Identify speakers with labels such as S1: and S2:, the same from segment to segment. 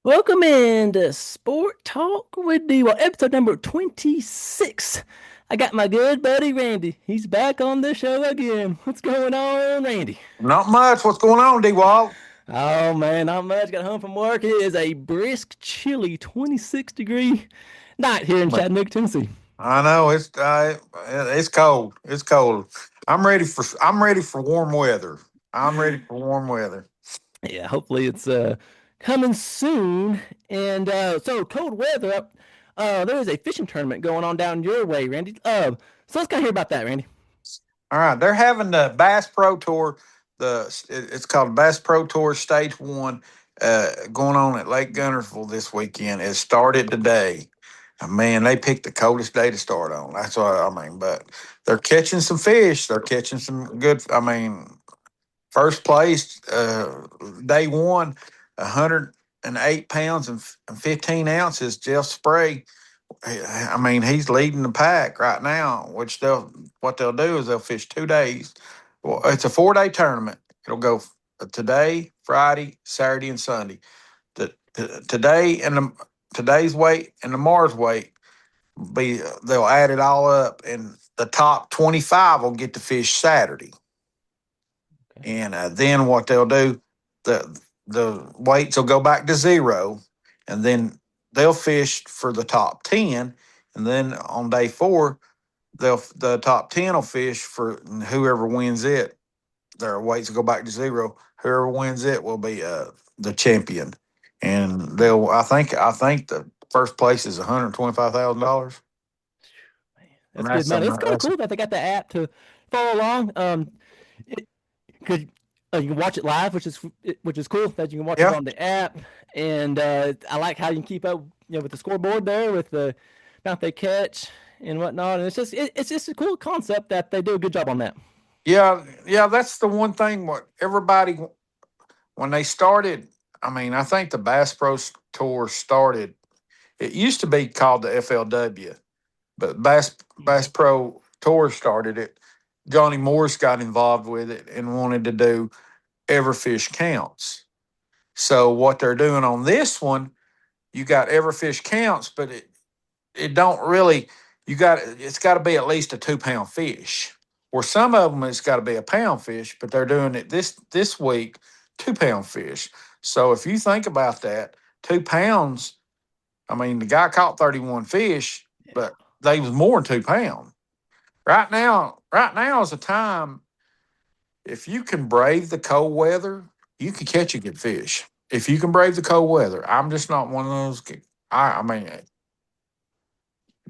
S1: Welcome into Sport Talk with D. Well, episode number 26. I got my good buddy Randy. He's back on the show again. What's going on, Randy?
S2: Not much. What's going on, D-Wall?
S1: Oh man, not much. Got home from work. It is a brisk, chilly 26-degree night here in Chattanooga, Tennessee.
S2: I know it's cold. It's cold. I'm ready for warm weather. I'm ready for warm weather.
S1: Yeah, hopefully it's coming soon. And so cold weather up. There is a fishing tournament going on down your way, Randy. So let's kind of hear about that, Randy.
S2: All right, they're having the Bass Pro Tour. It's called Bass Pro Tour Stage One, going on at Lake Guntersville this weekend. It started today. Man, they picked the coldest day to start on. That's what I mean. But they're catching some fish. They're catching some good. I mean, first place, day one, 108 pounds and 15 ounces. Jeff Spray. I mean, he's leading the pack right now. What they'll do is they'll fish 2 days. Well, it's a 4 day tournament. It'll go today, Friday, Saturday, and Sunday. Today and today's weight and tomorrow's weight be they'll add it all up, and the top 25 will get to fish Saturday.
S1: Okay.
S2: And then what they'll do, the weights will go back to zero, and then they'll fish for the top 10. And then on day four, the top 10 will fish for whoever wins it. Their weights will go back to zero. Whoever wins it will be the champion. And I think the first place is $125,000.
S1: Man,
S2: And
S1: that's good
S2: that's
S1: money.
S2: something
S1: It's kind of
S2: that's
S1: cool that they got the app to follow along. Because you can watch it live, which is cool that you can watch it
S2: yeah.
S1: on the app. And I like how you can keep up, with the scoreboard there, with the amount they catch and whatnot. And it's just a cool concept that they do a good job on that.
S2: Yeah, that's the one thing what everybody when they started. I mean, I think the Bass Pro Tour started. It used to be called the FLW, but Bass Pro Tour started it. Johnny Morris got involved with it and wanted to do every fish counts. So what they're doing on this one, you got every fish counts, but it don't really. It's got to be at least a 2 pound fish. Or some of them it's got to be a pound fish, but they're doing it this week 2 pound fish. So if you think about that, 2 pounds. I mean, the guy caught 31 fish,
S1: Yeah.
S2: but they was more than 2 pounds. Right now is a time if you can brave the cold weather, you can catch a good fish. If you can brave the cold weather, I'm just not one of those. I mean,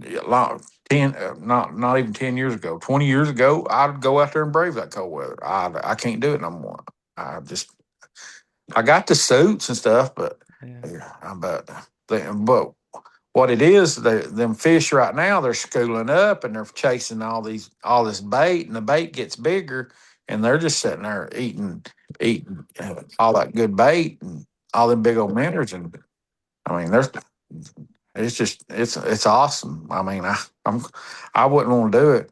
S2: a lot, 10, not even 10 years ago, 20 years ago, I'd go out there and brave that cold weather. I can't do it no more. I just I got the suits and stuff, but
S1: Yeah.
S2: but what it is, them fish right now, they're schooling up and they're chasing all this bait, and the bait gets bigger, and they're just sitting there eating all that good bait and all them big old minnows. And I mean, it's awesome. I mean, I wouldn't want to do it,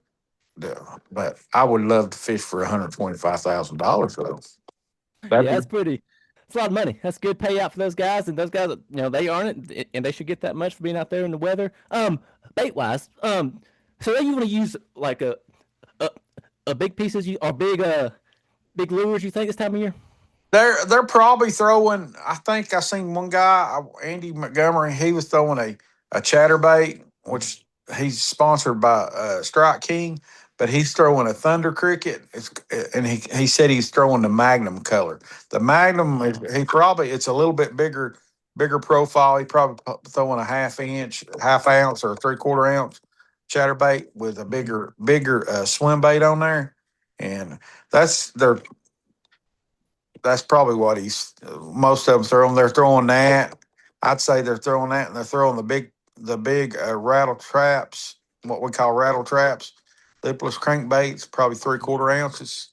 S2: but I would love to fish for $125,000 though. That'd
S1: Yeah,
S2: be
S1: that's pretty. It's a lot of money. That's good payout for those guys, and those guys, they earn it, and they should get that much for being out there in the weather. Bait wise, so then you want to use like a, a big pieces you or big lures. You think this time of year?
S2: They're probably throwing. I think I seen one guy, Andy Montgomery. He was throwing a chatterbait, which he's sponsored by Strike King, but he's throwing a Thunder Cricket. And he said he's throwing the Magnum color. The Magnum, he probably it's a little bit bigger profile. He probably throwing a half ounce or a 3/4 ounce chatterbait with a bigger swim bait on there, and that's their that's probably what he's most of them throwing. They're throwing that. I'd say they're throwing that, and they're throwing the big rattle traps, what we call rattle traps, lipless crankbaits, probably 3/4 ounces,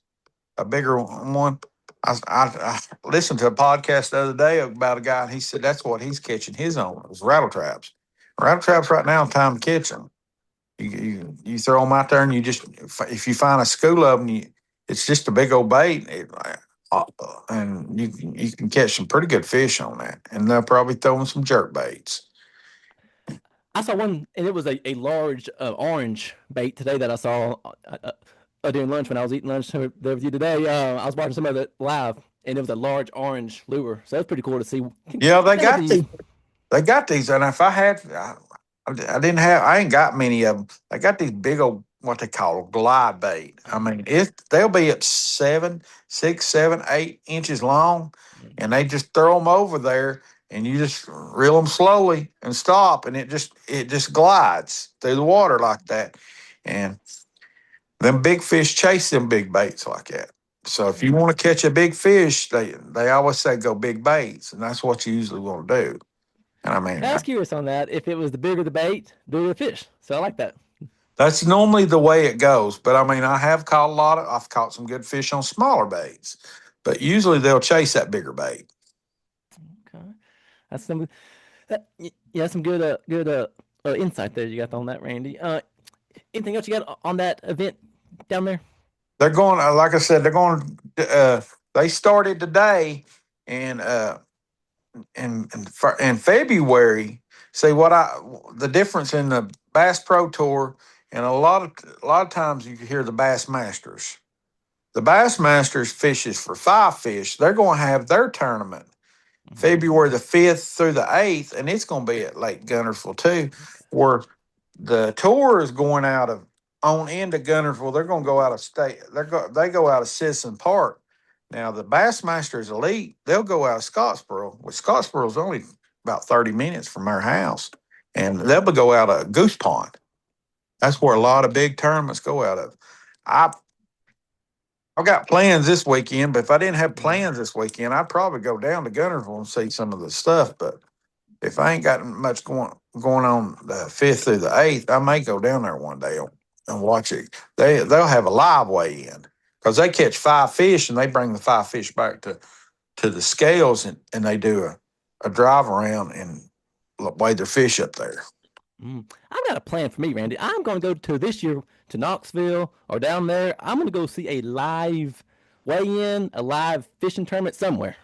S2: a bigger one. I listened to a podcast the other day about a guy, and he said that's what he's catching his on is rattle traps. Rattle traps right now, time to catch them. You throw them out there, and you just if you find a school of them, it's just a big old bait. and you can catch some pretty good fish on that. And they'll probably throw in some jerk baits.
S1: I saw one, and it was a large orange bait today that I saw during lunch when I was eating lunch there with you today. I was watching some of it live, and it was a large orange lure. So that's pretty cool to see.
S2: Yeah, they
S1: Some of
S2: got
S1: these.
S2: these. They got these, and if I had, I didn't have. I ain't got many of them. They got these big old what they call glide bait. I mean, they'll be up 7, 6, 7, 8 inches long, and they just throw them over there, and you just reel them slowly and stop, and it just glides through the water like that, and them big fish chase them big baits like that. So if you want to catch a big fish, they always say go big baits, and that's what you usually want to do. And I mean,
S1: I was curious on that. If it was the bigger the bait, the bigger the fish. So I like that.
S2: that's normally the way it goes. But I mean, I have caught a lot of, I've caught some good fish on smaller baits, but usually they'll chase that bigger bait.
S1: Okay, that's some yeah, some good insight there you got on that, Randy. Anything else you got on that event down there?
S2: They're going, like I said, they're going, they started today and, in February. See the difference in the Bass Pro Tour and a lot of times you hear the Bass Masters. The Bass Masters fishes for 5 fish. They're going to have their tournament February the 5th through the 8th, and it's going to be at Lake Guntersville too, where the tour is going out of on into Guntersville. They're going to go out of state. They go out of Citizen Park. Now the Bassmasters Elite, they'll go out of Scottsboro, which Scottsboro is only about 30 minutes from our house, and they'll go out of Goose Pond. That's where a lot of big tournaments go out of. I I've got plans this weekend, but if I didn't have plans this weekend, I'd probably go down to Guntersville and see some of the stuff. But if I ain't got much going on the 5th through the 8th, I may go down there one day and watch it. They'll have a live weigh in because they catch 5 fish and they bring the 5 fish back to the scales and they do a drive around and weigh their fish up there.
S1: I've got a plan for me, Randy. I'm going to go to this year to Knoxville or down there. I'm going to go see a live weigh-in, a live fishing tournament somewhere.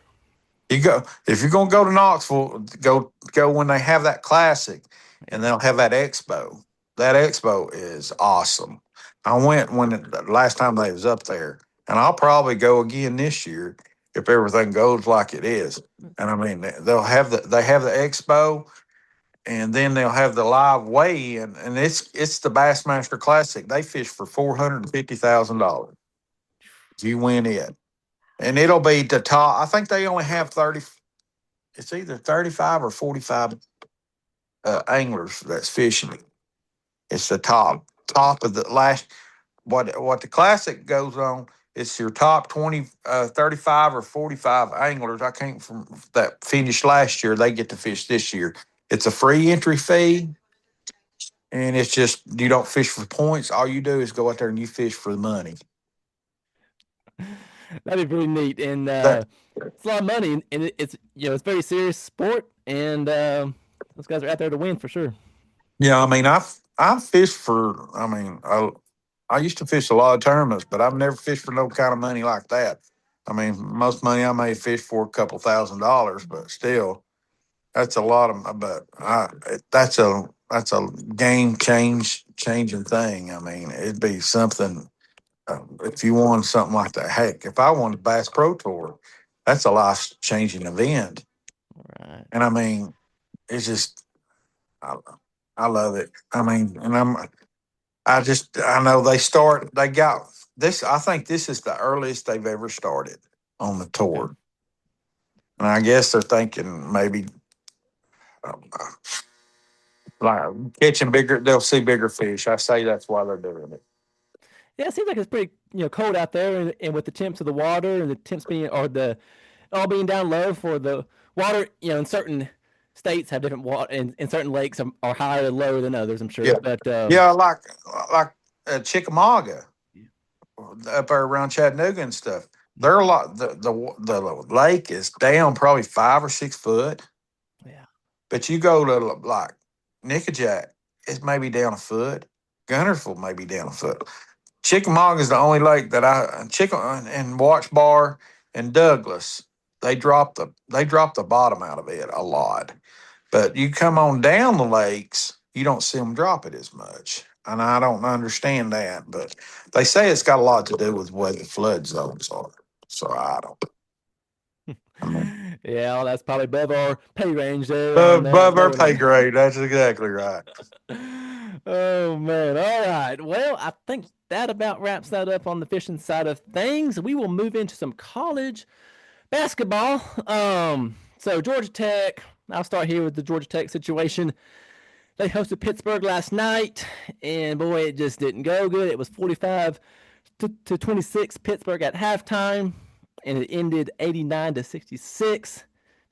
S2: You go if you're gonna go to Knoxville, go when they have that classic, and they'll have that expo. That expo is awesome. I went when the last time they was up there, and I'll probably go again this year if everything goes like it is. And I mean, they have the expo, and then they'll have the live weigh in, and it's the Bassmaster Classic. They fish for $450,000 if you win it, and it'll be the top. I think they only have 30. It's either 35 or 45 anglers that's fishing it. It's the top of the last. What the classic goes on. It's your top 20, 35 or 45 anglers. I can't from that finished last year. They get to fish this year. It's a free entry fee, and it's just you don't fish for points. All you do is go out there and you fish for the money.
S1: That'd be pretty neat, and
S2: That
S1: it's a lot of money, and it's it's very serious sport, and those guys are out there to win for sure.
S2: Yeah, I mean, I've fished for. I mean, I used to fish a lot of tournaments, but I've never fished for no kind of money like that. I mean, most money I may fish for a couple $1,000s, but still, that's a lot of. But that's a changing thing. I mean, it'd be something if you won something like that. Heck, if I won the Bass Pro Tour, that's a life changing event.
S1: Right.
S2: And I mean, it's just I, I love it. I mean, and I know they got this. I think this is the earliest they've ever started on the
S1: Okay.
S2: tour. And I guess they're thinking maybe like catching bigger, they'll see bigger fish. I say that's why they're doing it.
S1: Yeah, it seems like it's pretty cold out there, and with the temps of the water and the temps being or the all being down low for the water. In certain states have different water, and certain lakes are higher or lower than others. I'm sure,
S2: Yeah.
S1: but
S2: Yeah. Like Chickamauga up there around Chattanooga and stuff. They're a lot, the lake is down probably 5 or 6 foot.
S1: yeah,
S2: But you go to like Nickajack, it's maybe down a foot. Guntersville may be down a foot. Chickamauga is the only lake that Chicken and Watch Bar. and Douglas, they drop the bottom out of it a lot. But you come on down the lakes, you don't see them drop it as much. And I don't understand that, but they say it's got a lot to do with where the flood zones are. So I don't. I mean,
S1: Yeah, well, that's probably above our pay range there on
S2: above our
S1: knowing
S2: pay
S1: it.
S2: grade. That's exactly right.
S1: Oh man. All right. Well, I think that about wraps that up on the fishing side of things. We will move into some college basketball. So Georgia Tech, I'll start here with the Georgia Tech situation. They hosted Pittsburgh last night, and boy, it just didn't go good. It was 45 to 26 Pittsburgh at halftime, and it ended 89 to 66.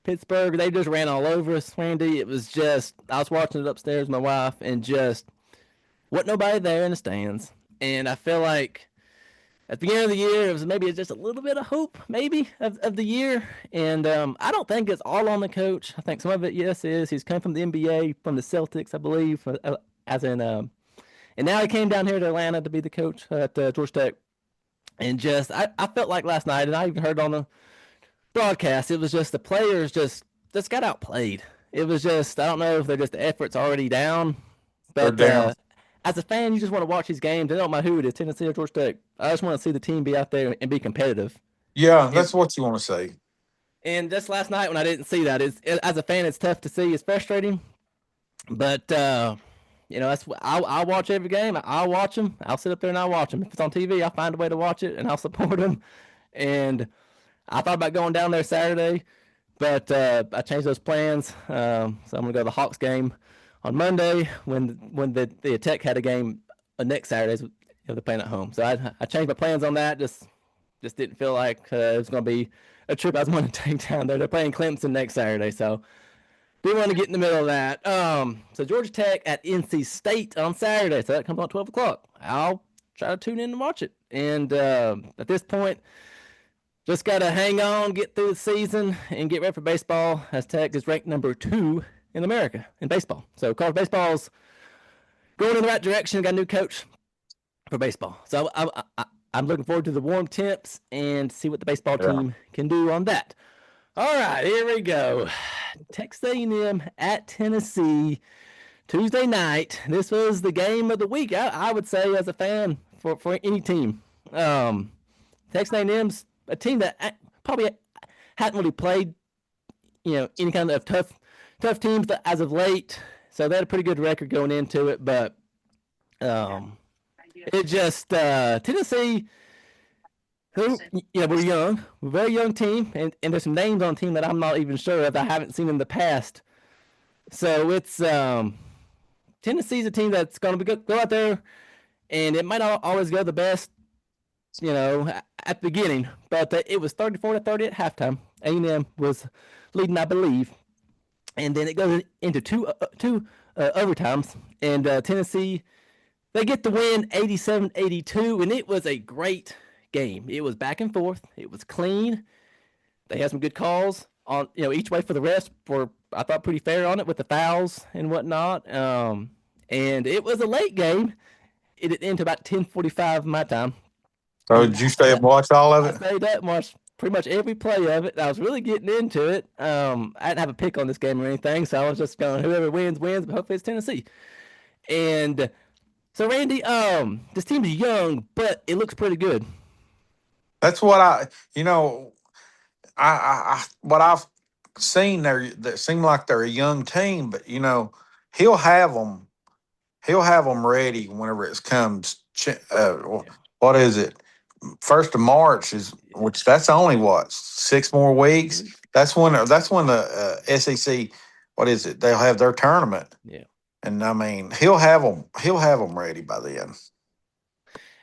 S1: Pittsburgh, they just ran all over us, Randy. It was just, I was watching it upstairs with my wife, and just wasn't nobody there in the stands. And I feel like at the beginning of the year, it was maybe just a little bit of hope, maybe, of the year. And I don't think it's all on the coach. I think some of it, yes, is. He's come from the NBA, from the Celtics, I believe, as in, and now he came down here to Atlanta to be the coach at Georgia Tech. And just, I felt like last night, and I even heard on the broadcast, it was just the players just got outplayed. It was just, I don't know if they're just the effort's already down,
S2: They're
S1: but
S2: down.
S1: as a fan, you just want to watch these games. It don't matter who it is, Tennessee or Georgia Tech. I just want to see the team be out there and be competitive.
S2: Yeah,
S1: And
S2: that's what you want to see.
S1: and just last night when I didn't see that, as a fan, it's tough to see. It's frustrating, but that's I'll watch every game. I'll watch them. I'll sit up there and I'll watch them. If it's on TV, I'll find a way to watch it and I'll support them. And I thought about going down there Saturday, but I changed those plans. So I'm gonna go to the Hawks game on Monday when the Tech had a game next Saturday. They're playing at home. So I changed my plans on that. Just didn't feel like it was gonna be a trip I was going to take down there. They're playing Clemson next Saturday, so didn't want to get in the middle of that. So Georgia Tech at NC State on Saturday. So that comes on 12 o'clock. I'll try to tune in and watch it. And at this point, just got to hang on, get through the season, and get ready for baseball, as Tech is ranked number 2 in America in baseball. So college baseball's going in the right direction. Got a new coach for baseball. So I'm looking forward to the warm temps and see what the baseball
S2: Yeah.
S1: team can do on that. All right, here we go. Texas A&M at Tennessee Tuesday night. This was the game of the week, I would say, as a fan for any team. Texas A&M's a team that probably hadn't really played, any kind of tough teams as of late. So they had a pretty good record going into it, but it just Tennessee, who we're young, we're a very young team, and there's some names on the team that I'm not even sure of that I haven't seen in the past. So it's Tennessee's a team that's going to go out there, and it might not always go the best, at the beginning, but it was 34-30 at halftime. A&M was leading, I believe, and then it goes into two overtimes, and Tennessee, they get the win 87-82, and it was a great game. It was back and forth. It was clean. They had some good calls on each way for the rest. Were, I thought, pretty fair on it with the fouls and whatnot. And it was a late game. It ended about 10:45 my time.
S2: So
S1: And
S2: did you stay up and watch all of
S1: I
S2: it?
S1: stayed up and watched pretty much every play of it. I was really getting into it. I didn't have a pick on this game or anything, so I was just going, whoever wins, wins, but hopefully it's Tennessee. And so, Randy, this team's young, but it looks pretty good.
S2: That's what what I've seen there that seem like they're a young team, but he'll have them he'll have them ready whenever it comes.
S1: Yeah.
S2: What is it? 1st of March is which that's only what 6 more weeks. That's when the SEC. What is it? They'll have their tournament,
S1: Yeah.
S2: and I mean he'll have them ready by then.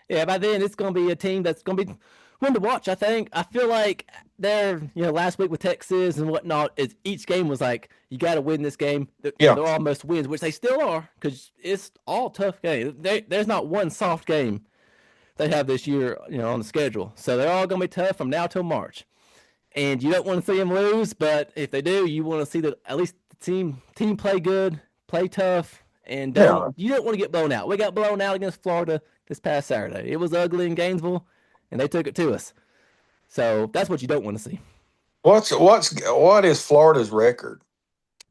S1: Yeah, by then it's going to be a team that's going to be one to watch. I think. I feel like they're last week with Texas and whatnot. Each game was like you got to win this game.
S2: Yeah,
S1: They're almost wins, which they still are because it's all tough games. There's not one soft game they have this year, on the schedule. So they're all going to be tough from now till March. And you don't want to see them lose, but if they do, you want to see that at least the team play good, play tough, and
S2: yeah.
S1: you don't want to get blown out. We got blown out against Florida this past Saturday. It was ugly in Gainesville, and they took it to us. So that's what you don't want to see.
S2: What is Florida's record?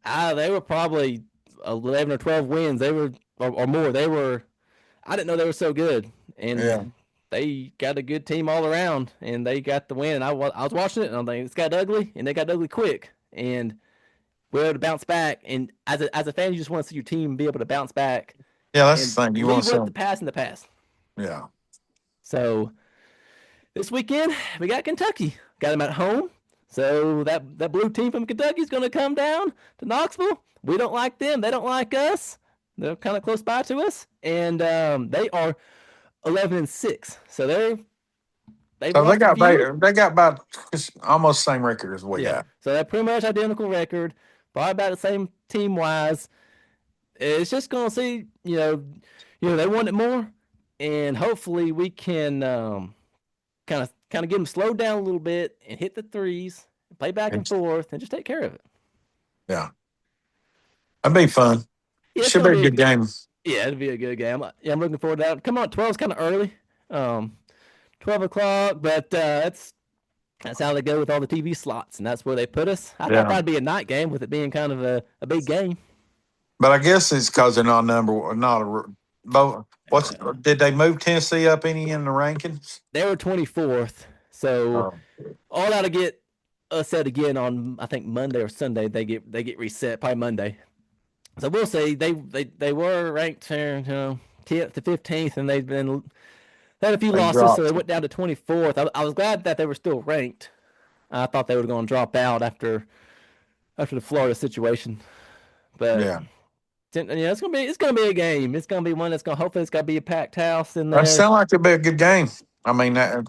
S1: They were probably 11 or 12 wins. They were or more. They were. I didn't know they were so good,
S2: Yeah,
S1: and they got a good team all around, and they got the win. And I was watching it, and I'm like, it's got ugly, and they got ugly quick, and we're able to bounce back. And as a fan, you just want to see your team be able to bounce back
S2: yeah, that's
S1: and
S2: the thing. You want
S1: leave
S2: to see
S1: what the
S2: them.
S1: past in the past.
S2: Yeah,
S1: So this weekend we got Kentucky. Got them at home. So that blue team from Kentucky is going to come down to Knoxville. We don't like them. They don't like us. They're kind of close by to us, and they are 11-6. So they've
S2: so they
S1: lost a
S2: got
S1: few.
S2: they got about almost the same record as we
S1: Yeah.
S2: got.
S1: So they're pretty much identical record. Probably about the same team wise. It's just going to see. They want it more, and hopefully we can kind of get them slowed down a little bit and hit the threes, and play back and forth, and just take care of it.
S2: Yeah, that'd be fun.
S1: Yeah, it's
S2: Should
S1: gonna
S2: be a
S1: be a
S2: good
S1: good.
S2: game.
S1: Yeah, it'll be a good game. Yeah, I'm looking forward to that. Come on, 12's kind of early. 12 o'clock, but that's how they go with all the TV slots, and that's where they put us. I thought
S2: Yeah,
S1: that'd be a night game with it being kind of a big game.
S2: but I guess it's because they're not not a. But what's
S1: Uh,
S2: did they move Tennessee up any in the rankings?
S1: they were 24th, so
S2: Oh,
S1: all that'll get set again on I think Monday or Sunday. They get reset probably Monday. So we'll see. They were ranked 10th to 15th, and they had a few
S2: they
S1: losses, so they
S2: dropped.
S1: went down to 24th. I was glad that they were still ranked. I thought they were going to drop out after the Florida situation, but
S2: Yeah,
S1: it's gonna be a game. It's gonna be one that's gonna hopefully it's gonna be a packed house in
S2: that
S1: there.
S2: sound like it'd be a good game. I mean, yeah,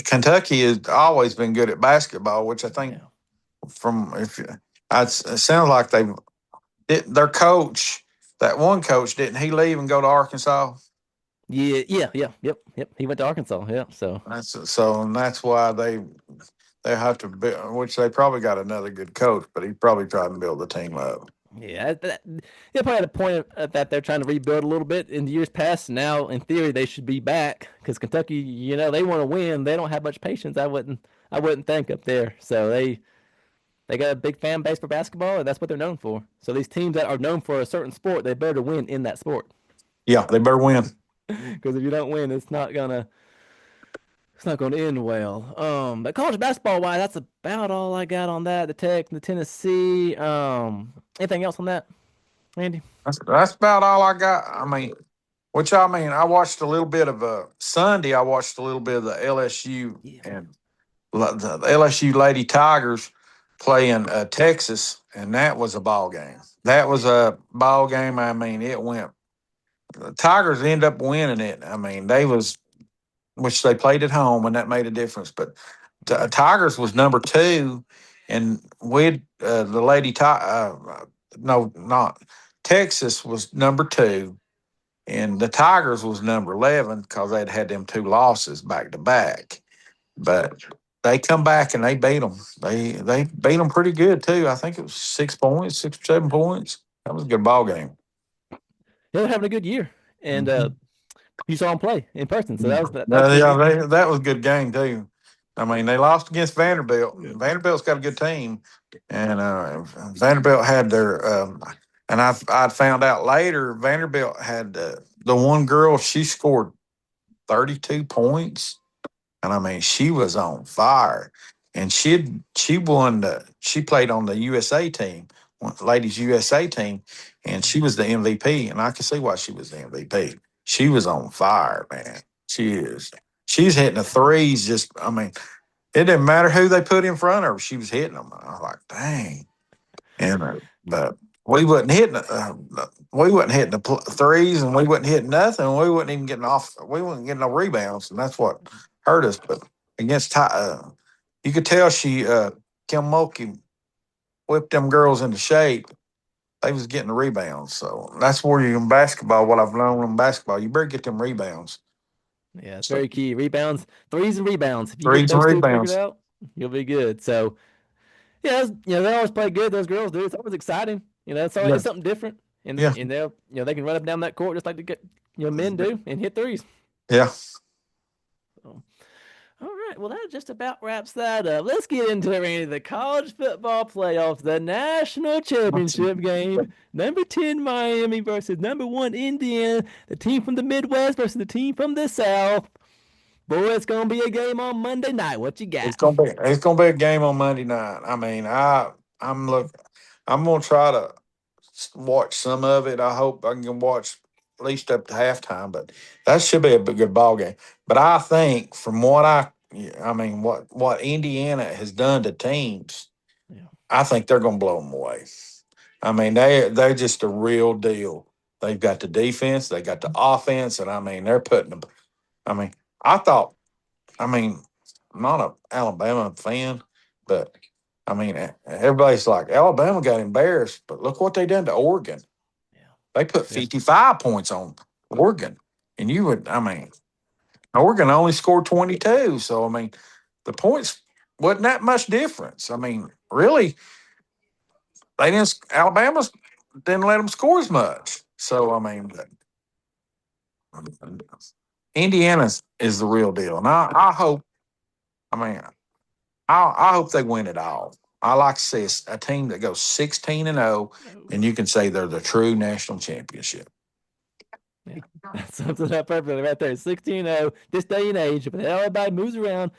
S2: Kentucky has always been good at basketball, which I think
S1: Yeah,
S2: from if you, it sounds like their coach, that one coach, didn't he leave and go to Arkansas?
S1: yeah, yeah, yeah, yep. He went to Arkansas. Yeah, so
S2: And that's why they have to build, which they probably got another good coach, but he probably tried to build the team up.
S1: yeah, they probably had a point that they're trying to rebuild a little bit in the years past. Now, in theory, they should be back because Kentucky, they want to win. They don't have much patience. I wouldn't think up there. So they got a big fan base for basketball, and that's what they're known for. So these teams that are known for a certain sport, they better win in that sport.
S2: Yeah, they better win.
S1: Because if you don't win, it's not gonna end well. But college basketball wise, that's about all I got on that. The Tech, the Tennessee. Anything else on that, Andy?
S2: That's about all I got. I watched a little bit of Sunday. I watched a little bit of the LSU
S1: Yeah.
S2: and the LSU Lady Tigers playing Texas, and that was a ball game. That was a ball game. I mean, it went. The Tigers ended up winning it. I mean, which they played at home, and that made a difference. But Tigers was number two, and we the Lady no, not Texas was number two, and the Tigers was number 11 because they'd had them two losses back to back. But they come back and they beat them. They beat them pretty good too. I think it was 6 points, 6 or 7 points. That was a good ball game.
S1: They're having a good year, and
S2: Mhm.
S1: you saw them play in person, so that was that's
S2: Yeah,
S1: good to
S2: yeah,
S1: hear.
S2: that was a good game too. I mean, they lost against Vanderbilt.
S1: Yeah.
S2: Vanderbilt's got a good team, and Vanderbilt had their. And I'd found out later Vanderbilt had the one girl. She scored 32 points, and I mean she was on fire. And she won. She played on the USA team, ladies USA team, and she was the MVP. And I can see why she was the MVP. She was on fire, man. She is. She's hitting the threes. Just, I mean, it didn't matter who they put in front of her. She was hitting them. I was like, dang. And but we wasn't hitting. We wasn't hitting the threes, and we wasn't hitting nothing. And we wasn't even getting off. We wasn't getting no rebounds, and that's what hurt us. But against you could tell Kim Mulkey whipped them girls into shape. They was getting the rebounds. So that's where you in basketball. What I've learned in basketball, you better get them rebounds.
S1: Yeah, it's
S2: So
S1: very key. Rebounds, threes and rebounds. If you get
S2: threes and
S1: those two figured
S2: rebounds.
S1: out, you'll be good. So yeah, they always play good. Those girls do. It's always exciting. It's
S2: Yeah.
S1: something different, and
S2: Yeah.
S1: and they can run up and down that court just like the men do and hit threes.
S2: Yeah.
S1: So, all right. Well, that just about wraps that up. Let's get into it, Randy. The college football playoffs, the national championship game. Number 10 Miami versus number 1 Indiana. The team from the Midwest versus the team from the South. Boy, it's gonna be a game on Monday night. What you got?
S2: It's gonna be a game on Monday night. I mean, I'm look I'm gonna try to watch some of it. I hope I can watch at least up to halftime, but that should be a good ball game. But I think from what I mean, what Indiana has done to teams,
S1: Yeah,
S2: I think they're gonna blow them away. I mean, they're just a real deal. They've got the defense, they got the offense, and I mean, they're putting them. I mean, I thought I mean, I'm not a Alabama fan, but I mean, everybody's like Alabama got embarrassed, but look what they done to Oregon.
S1: yeah,
S2: They put
S1: yeah,
S2: 55 points on Oregon, and I mean, Oregon only scored 22. So I mean, the points wasn't that much difference. I mean, really, they didn't. Alabama's didn't let them score as much. So I mean, Indiana's is the real deal, and I hope. I mean, I hope they win it all. I like to see a team that goes 16-0,
S1: no,
S2: and you can say they're the true national championship.
S1: yeah. That sums it up perfectly right there. 16-0, this day and age, but everybody moves around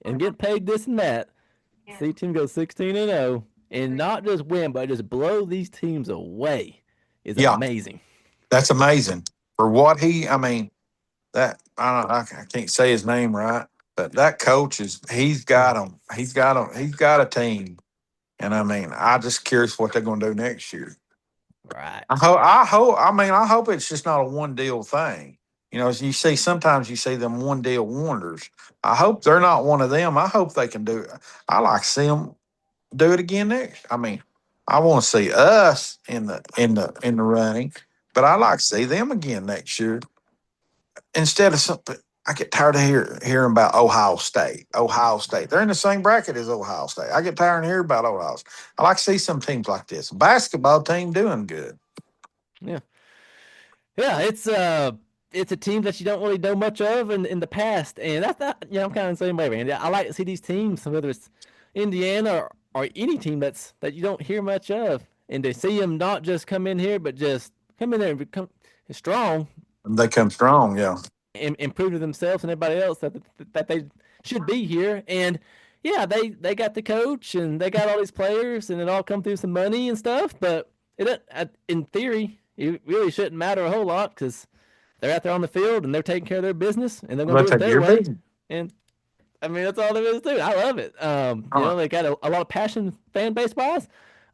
S1: and get paid this and that. See team goes 16-0 and not just win, but just blow these teams away is
S2: Yeah,
S1: amazing.
S2: that's amazing for what he. I mean, that I can't say his name right, but that coach is he's got
S1: Mm,
S2: him. He's got a team, and I mean, I just curious what they're going to do next year.
S1: right.
S2: I hope it's just not a one deal thing. You know, as you see, sometimes you see them one deal wonders. I hope they're not one of them. I hope they can do it. I like to see them do it again next. I mean, I want to see us in the running, but I like to see them again next year instead of something. I get tired of hearing about Ohio State. Ohio State. They're in the same bracket as Ohio State. I get tired of hearing about Ohio State. I like to see some teams like this. Basketball team doing good.
S1: Yeah. Yeah, it's a team that you don't really know much of in the past. And that's not I'm kinda the same way, man. I like to see these teams, whether it's Indiana or any team that you don't hear much of. And to see them not just come in here, but just come in there and become strong
S2: They come strong, yeah.
S1: and prove to themselves and everybody else that they should be here. And yeah, they got the coach and they got all these players and it all come through some money and stuff. But in theory, it really shouldn't matter a whole lot because they're out there on the field and they're taking care of their business and they're gonna
S2: They
S1: do it
S2: take
S1: their
S2: your
S1: way.
S2: business.
S1: And I mean that's all there is to it. I love it.
S2: Uh,
S1: They got a lot of passion fan base wise.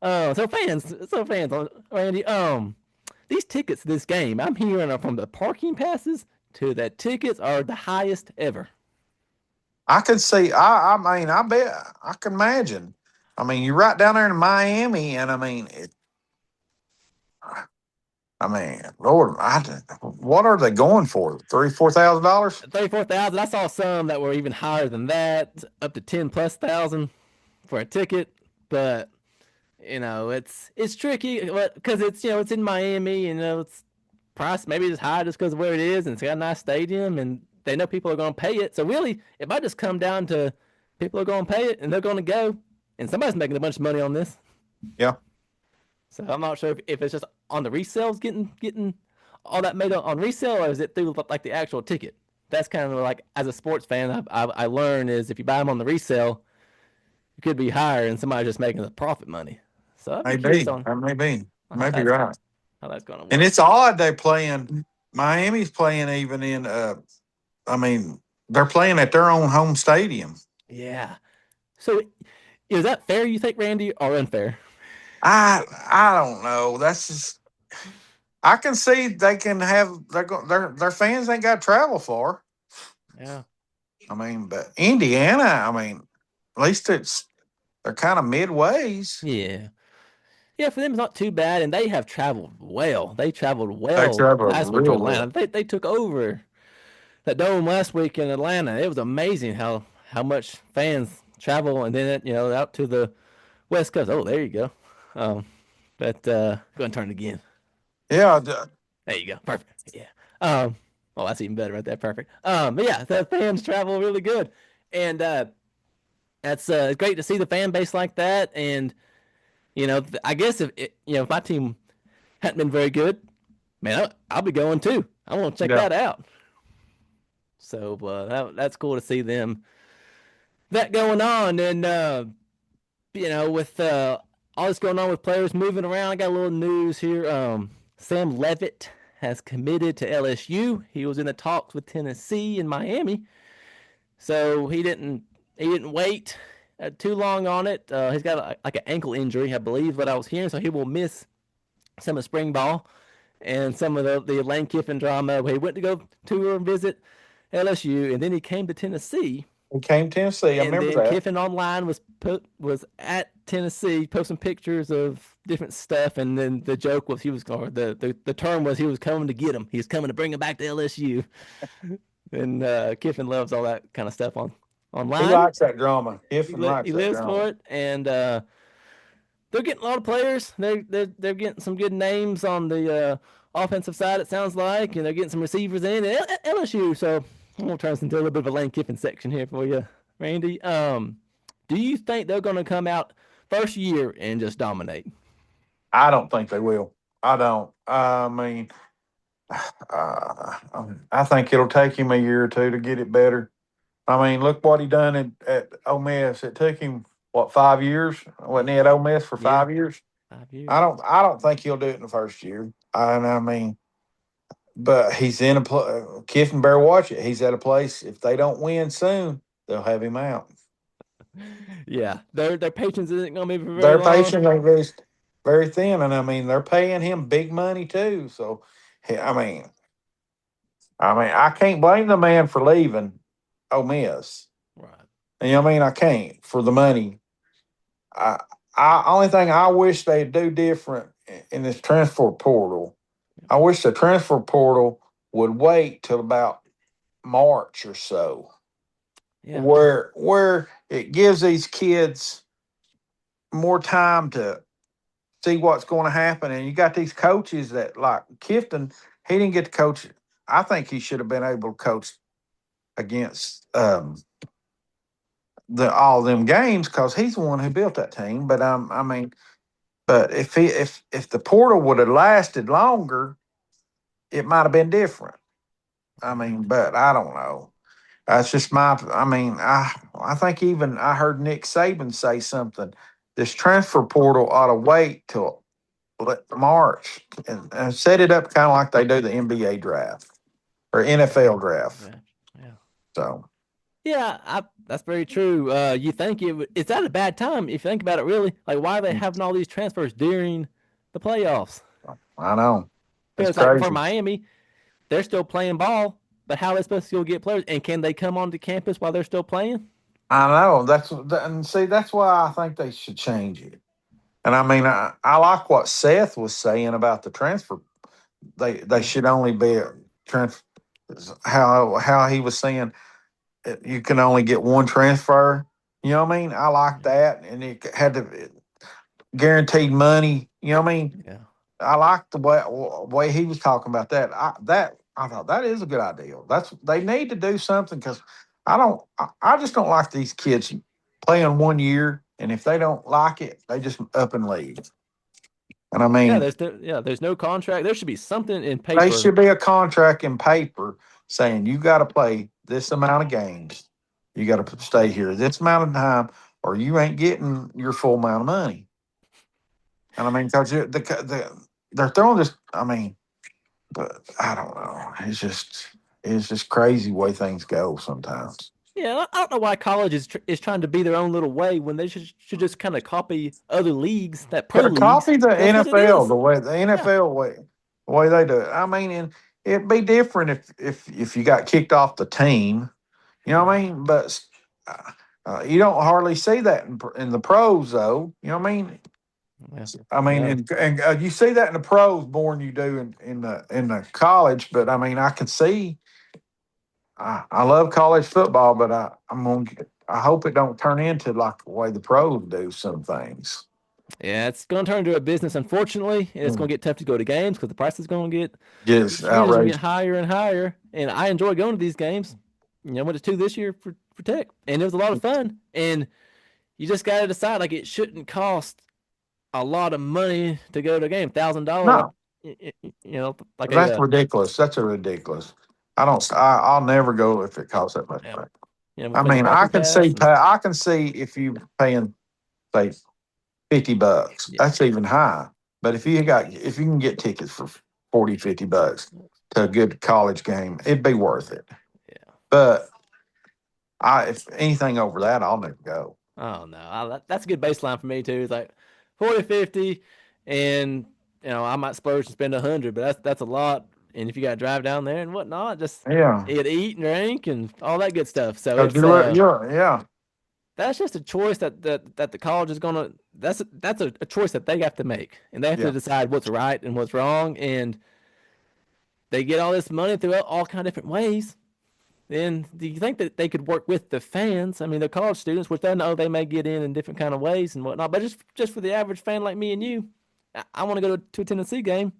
S1: So fans, Randy. These tickets to this game, I'm hearing are from the parking passes to the tickets are the highest ever.
S2: I could see. I mean, I bet I can imagine. I mean, you're right down there in Miami, and I mean, I mean, Lord, what are they going for? $3,000, $4,000?
S1: 34,000. I saw some that were even higher than that, up to 10 plus thousand for a ticket. But it's tricky because it's in Miami. It's price maybe it's high just because of where it is, and it's got a nice stadium, and they know people are going to pay it. So really, it might just come down to people are going to pay it, and they're going to go, and somebody's making a bunch of money on this.
S2: Yeah,
S1: So I'm not sure if it's just on the resales getting all that made on resale, or is it through like the actual ticket? That's kind of like as a sports fan, I learned is if you buy them on the resale, it could be higher, and somebody's just making the profit money. So I'd be curious
S2: maybe.
S1: on
S2: That may be.
S1: how
S2: Maybe
S1: that's
S2: right.
S1: how that's going to
S2: And
S1: work.
S2: it's odd they playing. Miami's playing even in. I mean, they're playing at their own home stadium.
S1: Yeah. So is that fair? You think, Randy, or unfair?
S2: I don't know. That's just. I can see they can have their fans ain't got to travel far.
S1: Yeah.
S2: I mean, but Indiana, I mean, at least they're kind of midways.
S1: Yeah. Yeah, for them it's not too bad, and they have traveled well. They traveled
S2: They
S1: well
S2: travel
S1: last week to
S2: real
S1: Atlanta.
S2: well.
S1: They took over that dome last week in Atlanta. It was amazing how much fans travel and then out to the West Coast. Oh, there you go. But go and turn it again.
S2: Yeah,
S1: There you go. Perfect. Yeah. Well, that's even better right there. Perfect. But yeah, the fans travel really good, And that's great to see the fan base like that. And I guess if my team hadn't been very good, man, I'll be going too. I want to check
S2: Yeah.
S1: that out. So that's cool to see them that going on. And with all this going on with players moving around, I got a little news here. Sam Levitt has committed to LSU. He was in the talks with Tennessee and Miami, so he didn't wait too long on it. He's got like an ankle injury, I believe, what I was hearing, so he will miss some of spring ball and some of the Lane Kiffin drama. He went to go tour and visit LSU, and then he came to Tennessee.
S2: He came to Tennessee. I
S1: And
S2: remember
S1: then
S2: that.
S1: Kiffin online was at Tennessee posting pictures of different stuff, and then the joke was the term was he was coming to get him. He was coming to bring him back to LSU. And Kiffin loves all that kind of stuff
S2: He
S1: online.
S2: likes that drama. Kiffin
S1: He
S2: likes that
S1: lives
S2: drama.
S1: for it, and they're getting a lot of players. They're getting some good names on the offensive side. It sounds like, and they're getting some receivers in LSU. So I'm gonna turn this into a little bit of a Lane Kiffin section here for you, Randy. Do you think they're gonna come out first year and just dominate?
S2: I don't think they will. I don't. I mean, I think it'll take him a year or two to get it better. I mean, look what he done at Ole Miss. It took him what 5 years? Wasn't he at Ole Miss for
S1: Yeah,
S2: 5 years?
S1: 5 years.
S2: I don't think he'll do it in the first year. And I mean, but he's in Kiffin better watch it. He's at a place. If they don't win soon, they'll have him out.
S1: Yeah, their patience isn't gonna be for very
S2: Their
S1: long.
S2: patience ain't very thin, and I mean they're paying him big money too. So, I can't blame the man for leaving Ole Miss.
S1: Right.
S2: You know what I mean? I can't for the money. I, only thing I wish they'd do different in this transfer portal. I wish the transfer portal would wait till about March or so,
S1: Yeah.
S2: where it gives these kids more time to see what's going to happen. And you got these coaches that like Kifton, he didn't get to coach. I think he should have been able to coach against the all them games because he's the one who built that team. But I mean, but if the portal would have lasted longer, it might have been different. I mean, but I don't know. That's just my. I mean, I think even I heard Nick Saban say something. This transfer portal ought to wait till March and set it up kind of like they do the NBA draft or NFL draft.
S1: Yeah. Yeah.
S2: So
S1: Yeah, that's very true. You think it's at a bad time if you think about it, really. Like, why are they having all these transfers during the playoffs?
S2: I know it's
S1: Because, like, for
S2: crazy.
S1: Miami, they're still playing ball, but how are they supposed to go get players? And can they come onto campus while they're still playing?
S2: I know and see that's why I think they should change it. And I mean, I like what Seth was saying about the transfer. They
S1: Yeah,
S2: should only be a transfer. How he was saying you can only get one transfer. You know what I mean? I like
S1: yeah,
S2: that, and it had to guaranteed money. You know what I mean?
S1: yeah.
S2: I like the way he was talking about that. I thought that is a good idea. That's they need to do something because I just don't like these kids playing 1 year, and if they don't like it, they just up and leave. And I
S1: Yeah,
S2: mean,
S1: there's no contract. There should be something in
S2: they
S1: paper.
S2: should be a contract in paper saying you got to play this amount of games, you got to stay here this amount of time, or you ain't getting your full amount of money. And I mean, because they're throwing this. I mean, but I don't know. It's just crazy way things go sometimes.
S1: Yeah, I don't know why college is trying to be their own little way when they should just kind of copy other leagues, that pro leagues.
S2: Copy the
S1: That's what it
S2: NFL
S1: is.
S2: the way the
S1: Yeah,
S2: NFL way the way they do it. I mean, and it'd be different if you got kicked off the team. You know what
S1: yeah,
S2: I mean? But you don't hardly see that in the pros, though. You know what I mean?
S1: yeah.
S2: I mean,
S1: No,
S2: and you see that in the pros more than you do in the college. But I mean, I can see. I love college football, but I hope it don't turn into like the way the pros do some things.
S1: yeah, it's going to turn into a business, unfortunately, and it's going
S2: Mm.
S1: to get tough to go to games because the price is going to get
S2: Just
S1: usually going to get
S2: outrageous.
S1: higher and higher. And I enjoy going to these games. I went to two this year for Tech, and it was a lot of fun. And you just got to decide like it shouldn't cost a lot of money to go to a game, $1,000, like
S2: No,
S1: like
S2: that's ridiculous. That's a ridiculous. I don't. I'll never go if it costs that much
S1: yeah,
S2: money.
S1: with
S2: I
S1: like a
S2: mean, I
S1: parking
S2: can see.
S1: pass and
S2: I can see if you paying say $50.
S1: yeah,
S2: That's even high. But if you can get tickets for 40, $50 to a good college game, it'd be worth it.
S1: yeah.
S2: But if anything over that, I'll never go.
S1: Oh no, that's a good baseline for me too. It's like 40, 50, and I might splurge and spend 100, but that's a lot. And if you got to drive down there and whatnot, just
S2: Yeah,
S1: eat and drink and all that good stuff. So
S2: because
S1: it's
S2: yeah,
S1: that's just a choice that the college is gonna. That's a choice that they have to make, and they have to
S2: yeah,
S1: decide what's right and what's wrong. And they get all this money through all kind of different ways. Then do you think that they could work with the fans? I mean, they're college students, which they know they may get in different kind of ways and whatnot. But just for the average fan like me and you, I want to go to a Tennessee game,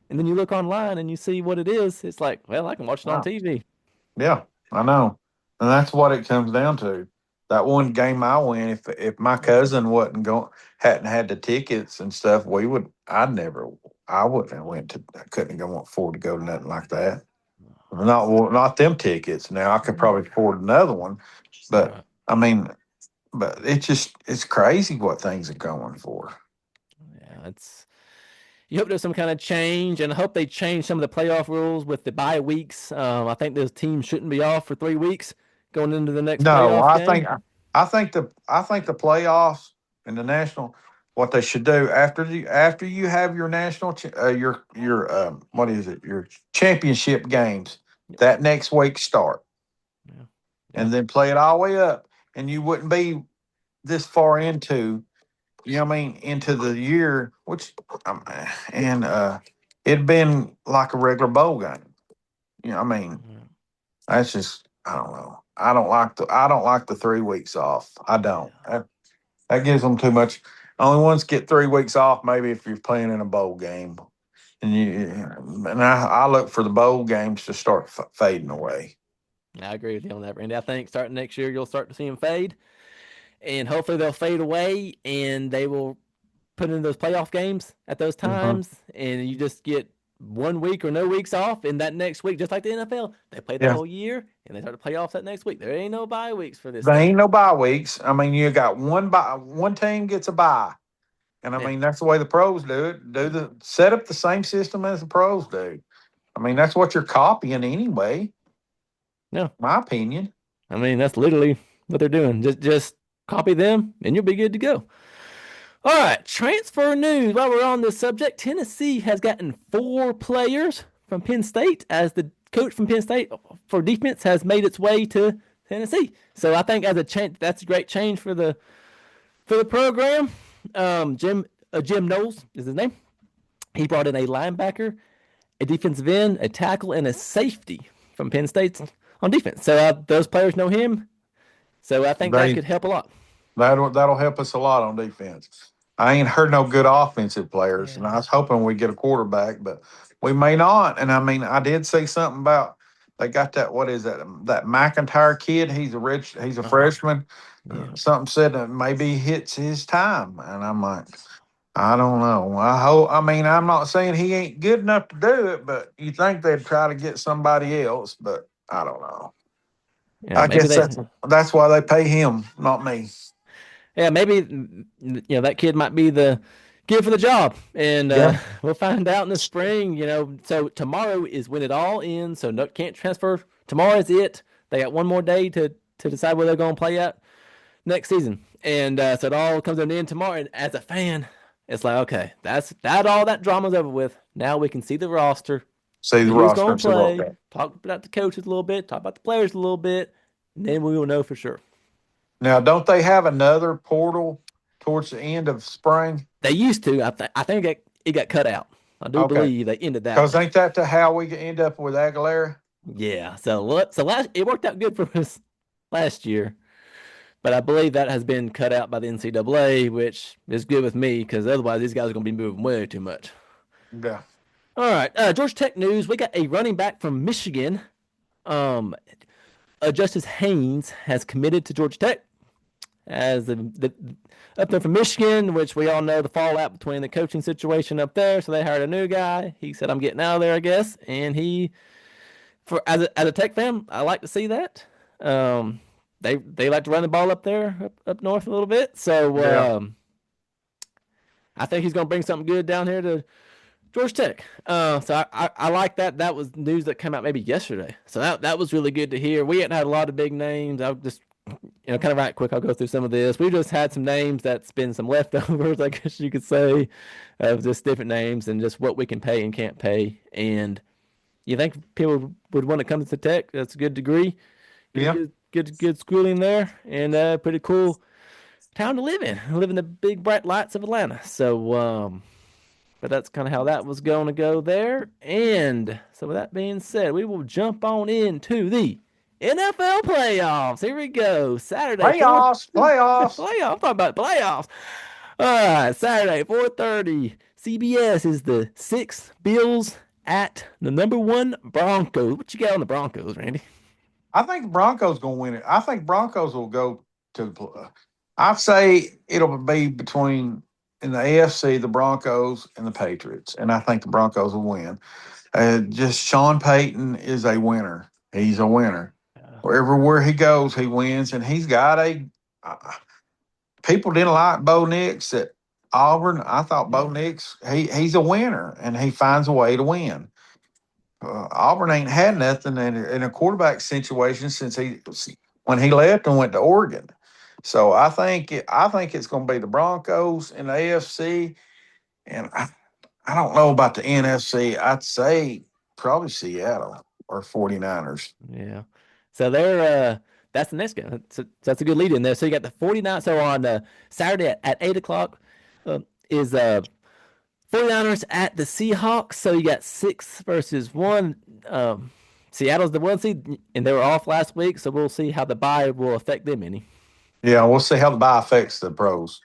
S1: and then you look online and you see what it is. It's like, well, I can watch it on
S2: wow.
S1: TV.
S2: Yeah, I know, and that's what it comes down to. That one game I went, if my cousin wasn't going, hadn't had the tickets and stuff, I wouldn't have went to, I couldn't go afford to go to nothing like that. Not them tickets. Now I could probably afford another one, but
S1: Right.
S2: I mean, but it's crazy what things are going for.
S1: Yeah, it's you hope there's some kind of change, and I hope they change some of the playoff rules with the bye weeks. I think those teams shouldn't be off for 3 weeks going into the next
S2: No,
S1: playoff game.
S2: I think the playoffs and the national what they should do after you have your your what is it your championship games
S1: Yep.
S2: that next week start
S1: Yeah. Yeah.
S2: and then play it all the way up and you wouldn't be this far into into the year and it'd been like a regular bowl game. I mean
S1: Yeah.
S2: that's just I don't know. I don't like the 3 weeks off. I don't.
S1: Yeah.
S2: That gives them too much. Only ones get 3 weeks off maybe if you're playing in a bowl game. And I look for the bowl games to start fading away.
S1: I agree with you on that, Randy. I think starting next year, you'll start to see them fade, and hopefully they'll fade away, and they will put in those playoff games at those
S2: Hmm.
S1: times, and you just get 1 week or no weeks off, and that next week, just like the NFL, they play the
S2: Yeah,
S1: whole year, and they start the playoffs that next week. There ain't no bye weeks for this
S2: they
S1: stuff.
S2: ain't no bye weeks. I mean, you got one team gets a bye, and I
S1: Yeah,
S2: mean that's the way the pros do it. Do the set up the same system as the pros do. I mean that's what you're copying anyway.
S1: no,
S2: My opinion.
S1: I mean that's literally what they're doing. Just copy them, and you'll be good to go. All right, transfer news. While we're on this subject, Tennessee has gotten 4 players from Penn State as the coach from Penn State for defense has made its way to Tennessee. So I think as a change, that's a great change for the program. Jim Knowles is his name. He brought in a linebacker, a defensive end, a tackle, and a safety from Penn State on defense. So those players know him. So I think that
S2: They
S1: could help a lot.
S2: that'll help us a lot on defense. I ain't heard no good offensive players, and I
S1: Yeah.
S2: was hoping we get a quarterback, but we may not. And I mean, I did see something about they got that. What is that McIntyre kid? He's a
S1: Uh huh.
S2: freshman.
S1: Yeah.
S2: Something said that maybe he hits his time, and I'm like, I don't know. I hope. I mean, I'm not saying he ain't good enough to do it, but you think they'd try to get somebody else, but I don't know.
S1: Yeah.
S2: I
S1: Maybe
S2: guess
S1: they.
S2: that's why they pay him, not me.
S1: Yeah. Maybe that kid might be the kid for the job, and
S2: Yeah.
S1: we'll find out in the spring. So tomorrow is when it all ends. So no, can't transfer. Tomorrow is it. They got one more day to decide where they're going to play at next season. And so it all comes to an end tomorrow. And as a fan, it's like, okay, all that drama's over with. Now we can see the roster,
S2: See the
S1: see who's
S2: roster
S1: going
S2: and
S1: to
S2: see what we
S1: play,
S2: got.
S1: talk about the coaches a little bit, talk about the players a little bit, and then we will know for sure.
S2: Now, don't they have another portal towards the end of spring?
S1: They used to. I think it got cut out. I do
S2: Okay,
S1: believe they ended that
S2: because
S1: one.
S2: ain't that to how we end up with Aguilera?
S1: Yeah. So last it worked out good for us last year, but I believe that has been cut out by the NCAA, which is good with me because otherwise these guys are going to be moving way too much.
S2: Yeah.
S1: All right, Georgia Tech news. We got a running back from Michigan. Um, Justice Haynes has committed to Georgia Tech as the up there from Michigan, which we all know the fallout between the coaching situation up there. So they hired a new guy. He said, "I'm getting out of there, I guess." And he, for as a Tech fan, I like to see that. Um, they like to run the ball up there, up north a little bit. So
S2: Yeah.
S1: I think he's going to bring something good down here to Georgia Tech. So I like that. That was news that came out maybe yesterday. So that was really good to hear. We hadn't had a lot of big names. I'll just kind of right quick. I'll go through some of this. We just had some names that's been some leftovers, I guess you could say, of just different names and just what we can pay and can't pay. And you think people would want to come to Tech? That's a good degree, get a
S2: Yeah.
S1: good schooling there, and pretty cool town to live in. Live in the big bright lights of Atlanta. So but that's kind of how that was going to go there. And so, with that being said, we will jump on into the NFL playoffs. Here we go. Saturday, 4th.
S2: Playoffs. Playoffs.
S1: Playoffs. I'm talking about playoffs. All right. Saturday, 4:30. CBS is the six Bills at the number one Broncos. What you got on the Broncos, Randy?
S2: I think the Broncos going to win it. I think Broncos will go to. I'd say it'll be between in the AFC the Broncos and the Patriots, and I think the Broncos will win. Just Sean Payton is a winner. He's a winner. Everywhere he goes, he wins, and he's got a. Uh, People didn't like Bo Nix at Auburn. I thought Bo Nix he's a winner, and he finds a way to win. Auburn ain't had nothing in a quarterback situation since when he left and went to Oregon. So I think it's going to be the Broncos in the AFC, and I don't know about the NFC. I'd say probably Seattle or 49ers.
S1: Yeah. So they're that's the next game. So that's a good lead in there. So you got the 49. So on Saturday at 8 o'clock is 49ers at the Seahawks. So you got 6 versus 1. Seattle's the 1 seed, and they were off last week. So we'll see how the bye will affect them any.
S2: Yeah, we'll see how the bye affects the pros.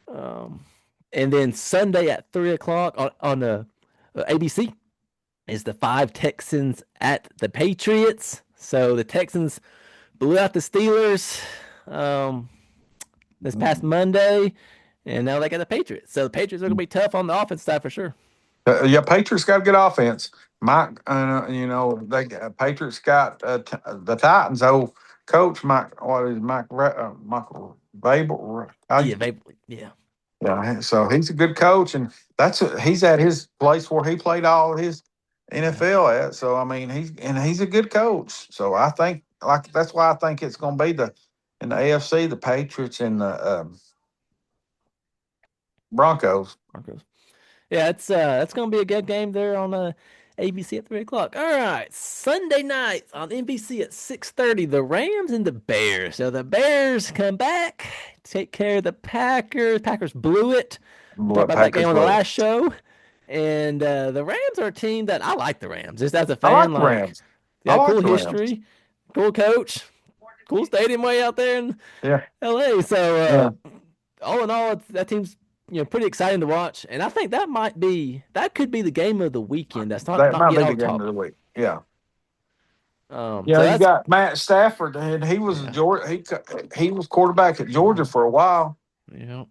S1: Um, and then Sunday at 3 o'clock on ABC is the 5 Texans at the Patriots. So the Texans blew out the Steelers this past Monday, and now they got the Patriots. So the Patriots are going to be tough on the offense side for sure.
S2: Yeah, Patriots got a good offense. Mike, they Patriots got the Titans' old coach Mike. What is Michael Babel?
S1: Yeah.
S2: Yeah, so he's a good coach, and he's at his place where he played all his NFL at. So I mean, he's a good coach. So I think that's why I think it's going to be in the AFC the Patriots and the Broncos.
S1: Broncos. Yeah, it's gonna be a good game there on ABC at 3 o'clock. All right, Sunday night on NBC at 6:30, the Rams and the Bears. So the Bears come back, take care of the Packers. Packers blew it. We talked about that game
S2: Packers
S1: on the
S2: blow.
S1: last show. And the Rams are a team that I like the Rams. Just as a
S2: I
S1: fan,
S2: like the
S1: like
S2: Rams. I
S1: yeah,
S2: like
S1: cool
S2: the Rams.
S1: history, cool coach, cool stadium way out there in
S2: Yeah,
S1: LA. So
S2: yeah.
S1: all in all, that team's pretty exciting to watch, and I think that could be the game of the weekend. That's not
S2: That
S1: not
S2: might
S1: yet
S2: be the
S1: all
S2: game of
S1: talk.
S2: the week. Yeah.
S1: So
S2: Yeah, you
S1: that's
S2: got Matt Stafford, and he was a
S1: yeah,
S2: Georgia. He was quarterback at Georgia for a while.
S1: yeah,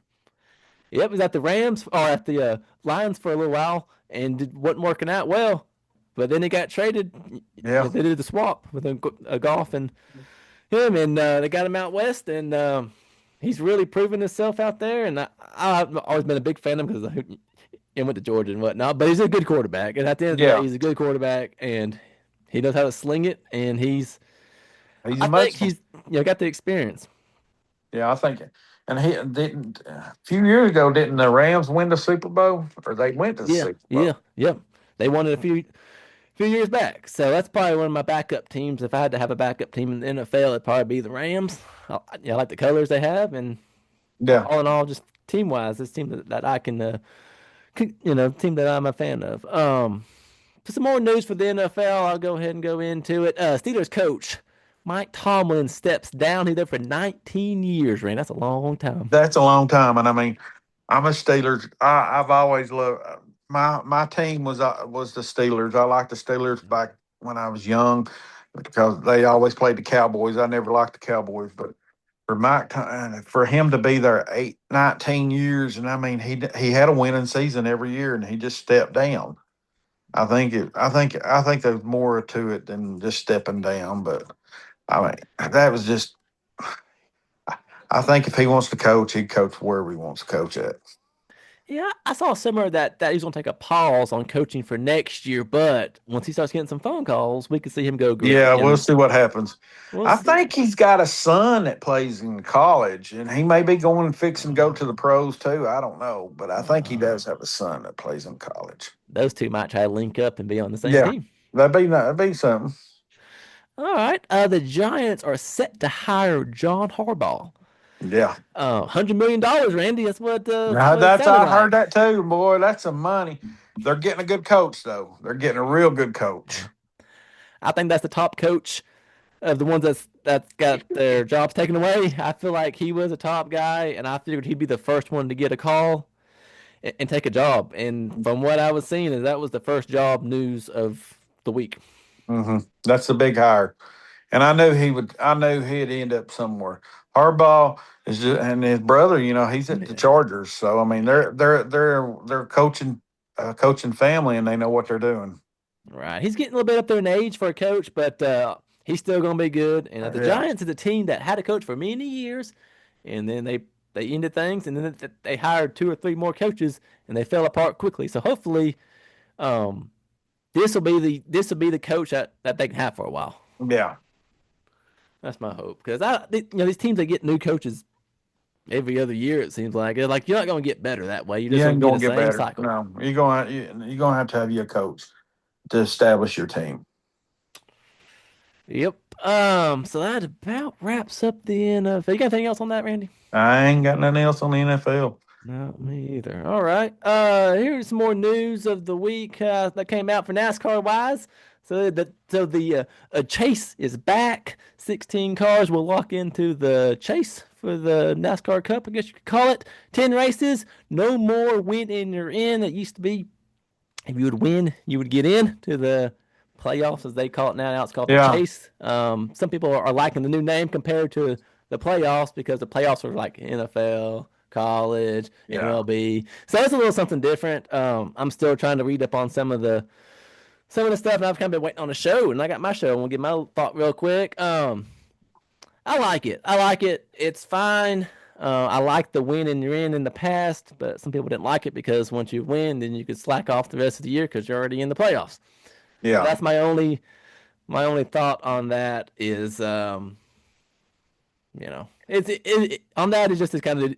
S1: yep. He's at the Rams or at the Lions for a little while, and it wasn't working out well. But then he got traded.
S2: Yeah,
S1: They did the swap with a golf and him, and they got him out west, and he's really proven himself out there. And I've always been a big fan of him because he went to Georgia and whatnot. But he's a good quarterback, and at the end of the day,
S2: yeah.
S1: he's a good quarterback, and he knows how to sling it. And
S2: He's
S1: I
S2: a
S1: think
S2: Muslim.
S1: he's got the experience.
S2: Yeah, I think. And he didn't a few years ago. Didn't the Rams win the Super Bowl, or they went to the
S1: Yeah,
S2: Super
S1: yeah,
S2: Bowl?
S1: yep. They won it a few years back. So that's probably one of my backup teams. If I had to have a backup team in the NFL, it'd probably be the Rams. I like the colors they have, and
S2: Yeah,
S1: all in all, just team wise, this team that I team that I'm a fan of. For some more news for the NFL, I'll go ahead and go into it. Steelers coach Mike Tomlin steps down. He's there for 19 years, Rain. That's a long time.
S2: that's a long time. And I mean, I'm a Steelers. I've always loved my team was the Steelers. I liked the Steelers back when I was young. because they always played the Cowboys. I never liked the Cowboys, but for him to be there 19 years, and I mean he had a winning season every year, and he just stepped down. I think there's more to it than just stepping down. But I mean, that was just. I think if he wants to coach, he'd coach wherever he wants to coach at.
S1: Yeah, I saw somewhere that he's gonna take a pause on coaching for next year, but once he starts getting some phone calls, we could see him go
S2: Yeah,
S1: great,
S2: we'll
S1: and
S2: see what happens.
S1: we'll
S2: I
S1: see.
S2: think he's got a son that plays in college, and he may be going and fix and go to the pros too. I don't know, but I think he
S1: Uh,
S2: does have a son that plays in college.
S1: those two might try to link up and be on the same
S2: Yeah,
S1: team.
S2: that'd be something.
S1: All right, the Giants are set to hire John Harbaugh.
S2: Yeah,
S1: $100 million, Randy. That's
S2: now
S1: what it
S2: that's
S1: sounded
S2: I heard
S1: like.
S2: that too, boy. That's some money. They're getting a good coach though. They're getting a real good coach.
S1: Yeah, I think that's the top coach of the ones that's got their jobs taken away. I feel like he was a top guy, and I figured he'd be the first one to get a call and take a job. And from what I was seeing, is that was the first job news of the week.
S2: That's a big hire. And I knew he would. I knew he'd end up somewhere. Harbaugh is just, and his brother. He's at the
S1: Yeah.
S2: Chargers. So I mean, they're coaching family, and they know what they're doing.
S1: Right. He's getting a little bit up there in age for a coach, but he's still going to be good. And the
S2: Yeah,
S1: Giants is a team that had a coach for many years, and then they ended things, and then they hired two or three more coaches, and they fell apart quickly. So hopefully, um, this will be the coach that they can have for a while.
S2: yeah,
S1: That's my hope because these teams that get new coaches every other year, it seems like you're not going to get better that way. You're
S2: you
S1: just going
S2: ain't
S1: to get
S2: gonna
S1: the
S2: get
S1: same
S2: better.
S1: cycle.
S2: No, you're gonna have to your coach to establish your team.
S1: Yep. So that about wraps up the NFL. You got anything else on that, Randy?
S2: I ain't got nothing else on the NFL.
S1: No, me either. All right. Here's some more news of the week that came out for NASCAR wise. So the chase is back. 16 cars will lock into the chase for the NASCAR Cup, I guess you could call it. 10 races. No more win in or in. It used to be if you would win, you would get in to the playoffs, as they call it now. Now it's called the
S2: Yeah,
S1: Chase. Some people are liking the new name compared to the playoffs because the playoffs are like NFL, college,
S2: yeah,
S1: MLB. So it's a little something different. I'm still trying to read up on some of the stuff, and I've kind of been waiting on the show, and I got my show. I'm gonna get my thought real quick. I like it. I like it. It's fine. I like the win and you're in the past, but some people didn't like it because once you win, then you could slack off the rest of the year because you're already in the playoffs. So
S2: yeah,
S1: that's my only thought on that is on that is just kind of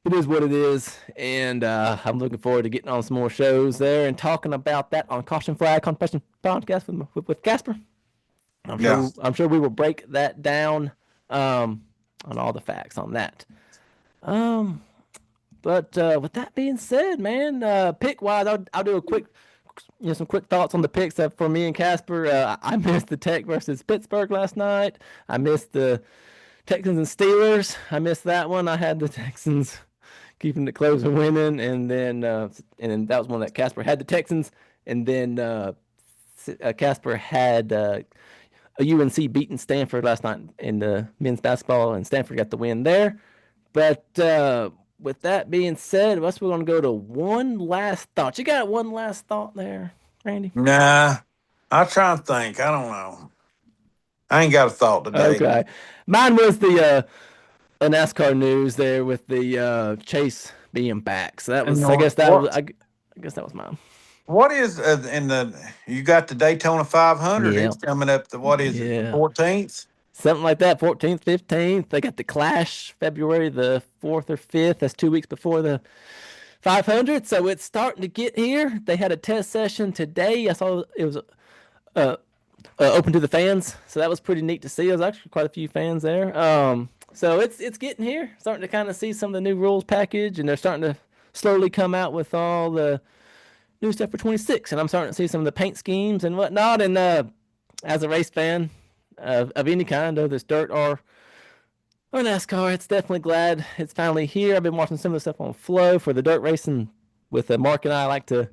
S1: it is what it is, and I'm looking forward to getting on some more shows there and talking about that on Caution Flag Confession Podcast with Casper. I'm
S2: yeah.
S1: sure I'm sure we will break that down on all the facts on that. Um, but with that being said, man, pick wise, I'll do a quick, some quick thoughts on the picks for me and Casper. I missed the Tech versus Pittsburgh last night. I missed the Texans and Steelers. I missed that one. I had the Texans keeping it close and winning, and then that was one that Casper had the Texans, and then Casper had a UNC beating Stanford last night in the men's basketball, and Stanford got the win there. But with that being said, I guess we're going to go to one last thought. You got one last thought there, Randy?
S2: Nah, I try and think. I don't know. I ain't got a thought today.
S1: Okay. Mine was the NASCAR news there with the Chase being back. So that
S2: And
S1: was, I guess that was,
S2: what?
S1: I guess that was mine.
S2: What is in the? You got the Daytona 500.
S1: Yeah.
S2: It's coming up. What is it? The
S1: Yeah.
S2: 14th.
S1: Something like that, 14th, 15th. They got the Clash February the 4th or 5th. That's 2 weeks before the 500. So it's starting to get here. They had a test session today. I saw it was uh, open to the fans. So that was pretty neat to see. There was actually quite a few fans there. So it's getting here. Starting to kind of see some of the new rules package, and they're starting to slowly come out with all the new stuff for 26. And I'm starting to see some of the paint schemes and whatnot. And as a race fan of any kind, whether it's dirt or NASCAR, it's definitely glad it's finally here. I've been watching some of the stuff on Flow for the dirt racing with Mark and I like to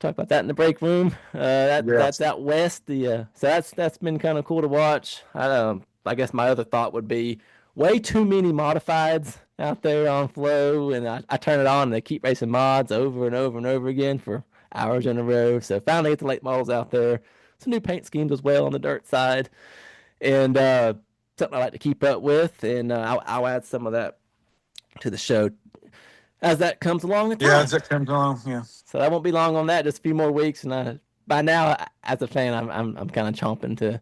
S1: Talk about that in the break room.
S2: Yeah.
S1: That's out west. So that's been kind of cool to watch. I guess my other thought would be way too many modifieds out there on Flow, and I turn it on and they keep racing mods over and over and over again for hours in a row. So finally get the late models out there. Some new paint schemes as well on the dirt side, and something I like to keep up with, and I'll add some of that to the show as that comes along in
S2: Yeah,
S1: time.
S2: as it comes along. Yeah.
S1: So I won't be long on that. Just a few more weeks, and by now, as a fan, I'm kind of chomping to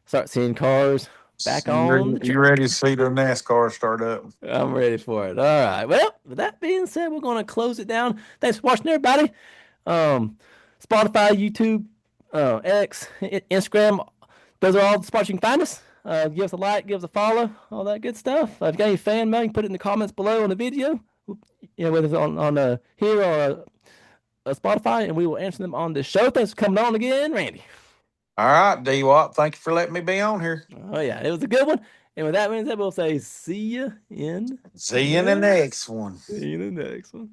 S1: start seeing cars back
S2: So you
S1: on
S2: ready,
S1: the
S2: you
S1: track.
S2: ready to see the NASCAR start up?
S1: I'm ready for it. All right. Well, with that being said, we're going to close it down. Thanks for watching, everybody. Um, Spotify, YouTube, X, Instagram. Those are all the spots you can find us. Give us a like, give us a follow, all that good stuff. If you got any fan mail, you can put it in the comments below on the video. Whether it's on here or Spotify, and we will answer them on the show. Thanks for coming on again, Randy.
S2: All right, D Wop, thank you for letting me be on here.
S1: Oh yeah, it was a good one. And with that being said, we'll say see you in
S2: See you in the next one.
S1: the next one.